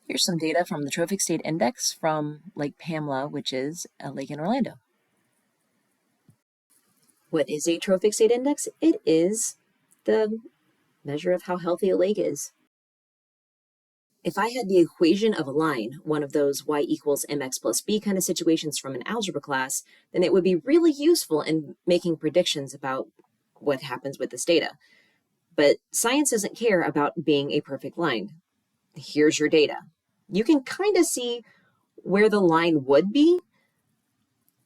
Here's some data from the Trophic State Index from Lake Pamela, which is a lake in Orlando. What is a Trophic State Index? It is the measure of how healthy a lake is. If I had the equation of a line, one of those y equals mx plus b kind of situations from an algebra class, then it would be really useful in making predictions about what happens with this data. But science doesn't care about being a perfect line. Here's your data. You can kind of see where the line would be.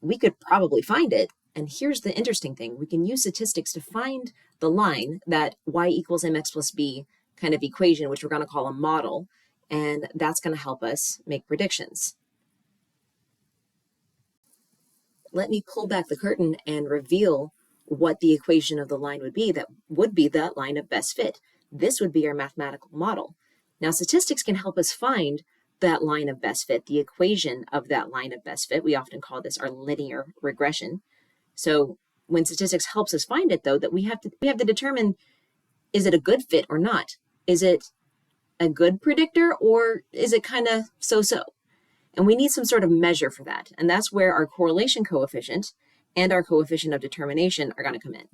We could probably find it. And here's the interesting thing. We can use statistics to find the line, that y equals mx plus b kind of equation, which we're going to call a model. And that's going to help us make predictions. Let me pull back the curtain and reveal what the equation of the line would be that would be that line of best fit. This would be our mathematical model. Now, statistics can help us find that line of best fit, the equation of that line of best fit. We often call this our linear regression. So when statistics helps us find it, though, that we have to determine, is it a good fit or not? Is it a good predictor, or is it kind of so-so? And we need some sort of measure for that. And that's where our correlation coefficient and our coefficient of determination are going to come in.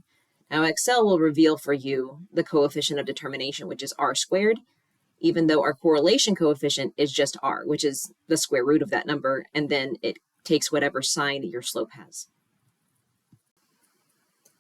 Now, Excel will reveal for you the coefficient of determination, which is r squared, even though our correlation coefficient is just r, which is the square root of that number, and then it takes whatever sign your slope has.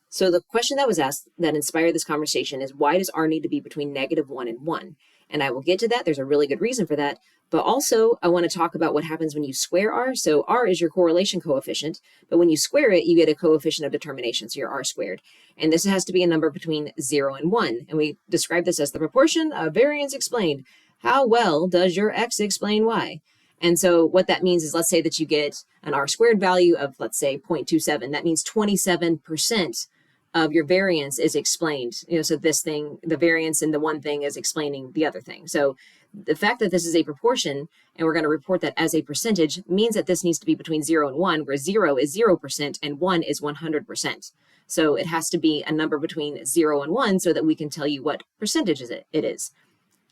So the question that was asked that inspired this conversation is, why does r need to be between -1 and 1? And I will get to that. There's a really good reason for that. But also, I want to talk about what happens when you square r. So r is your correlation coefficient, but when you square it, you get a coefficient of determination, so your r squared. And this has to be a number between 0 and 1. And we describe this as the proportion of variance explained. How well does your x explain y? And so what that means is, let's say that you get an r squared value of, let's say, 0.27. That means 27% of your variance is explained. So this thing, the variance in the one thing is explaining the other thing. So the fact that this is a proportion, and we're going to report that as a percentage, means that this needs to be between 0 and 1, where 0 is 0% and 1 is 100%. So it has to be a number between 0 and 1 so that we can tell you what percentage it is.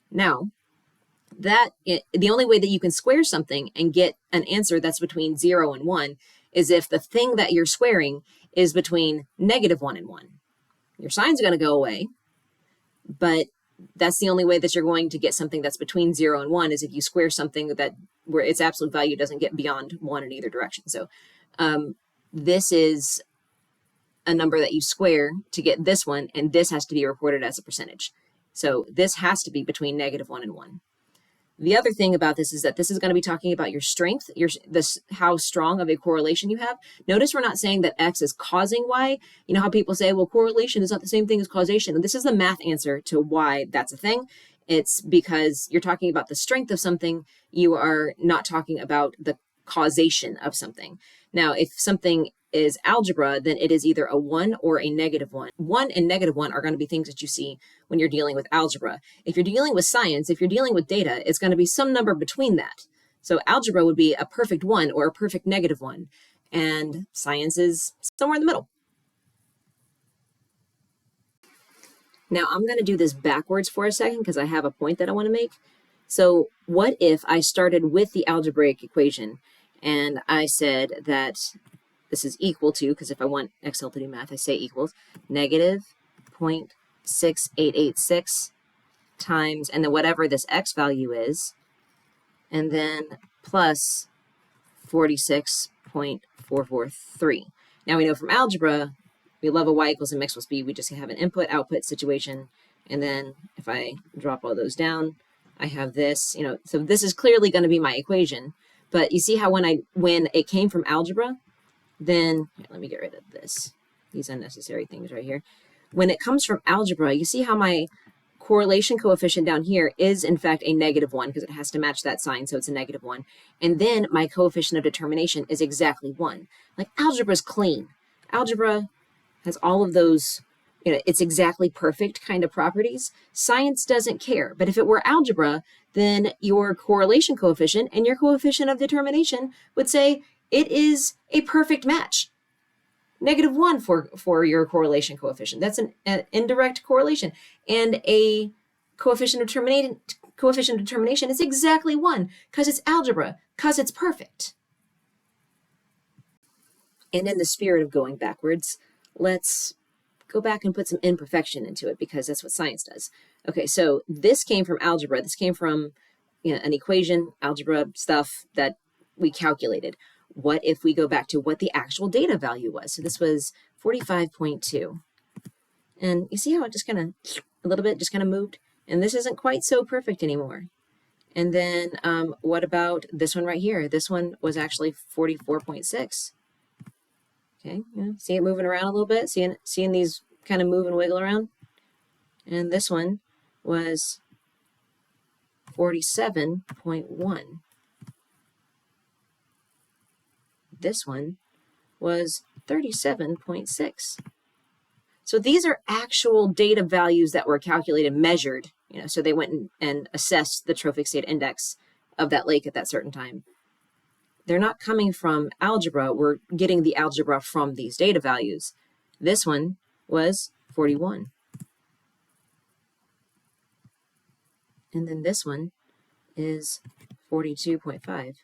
Now, the only way that you can square something and get an answer that's between 0 and 1 is if the thing that you're squaring is between -1 and 1. Your sign's going to go away, but that's the only way that you're going to get something that's between 0 and 1 is if you square something that where its absolute value doesn't get beyond 1 in either direction. So this is a number that you square to get this one, and this has to be reported as a percentage. So this has to be between -1 and 1. The other thing about this is that this is going to be talking about your strength, how strong of a correlation you have. Notice we're not saying that X is causing Y. You know how people say, well, correlation is not the same thing as causation. And this is the math answer to why that's a thing. It's because you're talking about the strength of something. You are not talking about the causation of something. Now, if something is algebra, then it is either a 1 or a -1. 1 and -1 are going to be things that you see when you're dealing with algebra. If you're dealing with science, if you're dealing with data, it's going to be some number between that. So algebra would be a perfect 1 or a perfect -1, and science is somewhere in the middle. Now I'm going to do this backwards for a second because I have a point that I want to make. So what if I started with the algebraic equation and I said that this is equal to, because if I want Excel to do math, I say equals -0.6886 times, and then whatever this x value is, and then plus 46.443. Now we know from algebra, we love a y equals mx plus b. We just have an input-output situation. And then if I drop all those down, I have this, so this is clearly going to be my equation. But you see how when it came from algebra, then let me get rid of these unnecessary things right here. When it comes from algebra, you see how my correlation coefficient down here is in fact a -1 because it has to match that sign, so it's a -1. And then my coefficient of determination is exactly 1. Like, algebra is clean. Algebra has all of those, it's exactly perfect kind of properties. Science doesn't care. But if it were algebra, then your correlation coefficient and your coefficient of determination would say, it is a perfect match. -1 for your correlation coefficient. That's an indirect correlation. And a coefficient of coefficient determination is exactly 1 because it's algebra, because it's perfect. And in the spirit of going backwards, let's go back and put some imperfection into it because that's what science does. Okay, so this came from algebra. This came from an equation, algebra stuff that we calculated. What if we go back to what the actual data value was? So this was 45.2. And you see how it just kind of, a little bit just kind of moved? And this isn't quite so perfect anymore. And then what about this one right here? This one was actually 44.6. Okay, see it moving around a little bit? Seeing these kind of move and wiggle around? And this one was 47.1. This one was 37.6. So these are actual data values that were calculated, measured, so they went and assessed the trophic state index of that lake at that certain time. They're not coming from algebra. We're getting the algebra from these data values. This one was 41. And then this one is 42.5.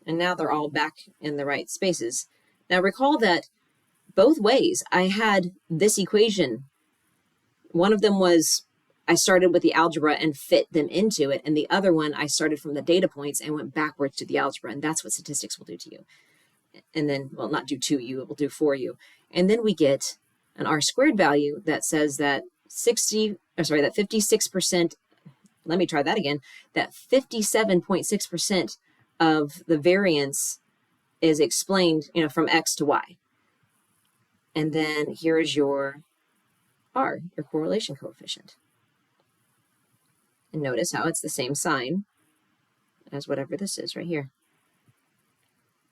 And now they're all back in the right spaces. Now recall that both ways I had this equation. One of them was I started with the algebra and fit them into it, and the other one I started from the data points and went backwards to the algebra, and that's what statistics will do to you. And then, well, not do to you, it will do for you. And then we get an R squared value that says that 56%, let me try that again, that 57.6% of the variance is explained, from X to Y. And then here is your R, your correlation coefficient. And notice how it's the same sign as whatever this is right here.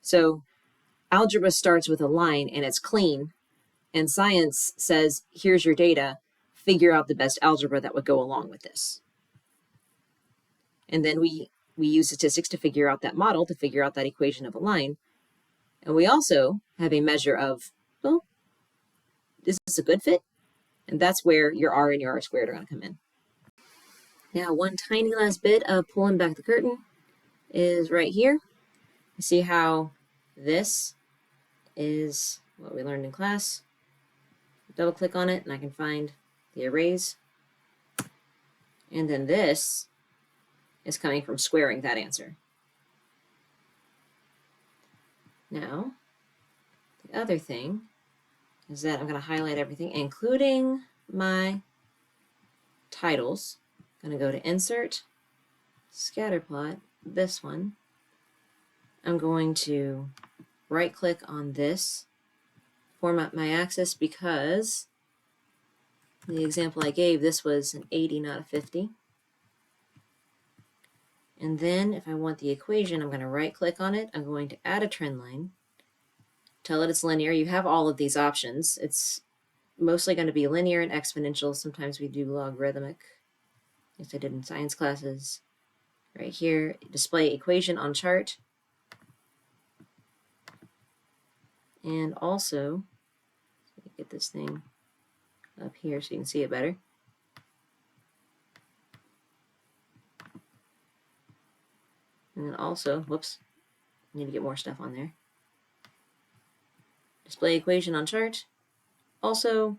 So algebra starts with a line and it's clean, and science says, here's your data, figure out the best algebra that would go along with this. And then we use statistics to figure out that model, to figure out that equation of a line. And we also have a measure of, well, is this a good fit? And that's where your R and your R squared are going to come in. Now, one tiny last bit of pulling back the curtain is right here. You see how this is what we learned in class. Double click on it and I can find the arrays. And then this is coming from squaring that answer. Now, the other thing is that I'm going to highlight everything, including my titles. I'm going to go to Insert, Scatterplot, this one. I'm going to right-click on this, format my axis, because the example I gave, this was an 80, not a 50. And then if I want the equation, I'm going to right-click on it. I'm going to add a trend line, tell it it's linear. You have all of these options. It's mostly going to be linear and exponential. Sometimes we do logarithmic, as I did in science classes. Right here, display equation on chart. And also, let me get this thing up here so you can see it better. And then also, whoops, need to get more stuff on there. Display equation on chart. Also,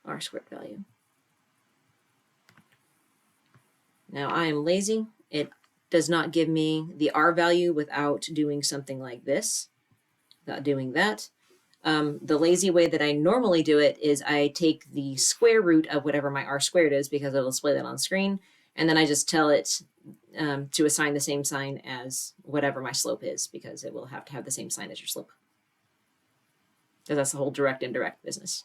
R squared value. Now I am lazy. It does not give me the R value without doing something like this, without doing that. The lazy way that I normally do it is I take the square root of whatever my R squared is, because it'll display that on screen, and then I just tell it to assign the same sign as whatever my slope is, because it will have to have the same sign as your slope. Because that's the whole direct indirect business.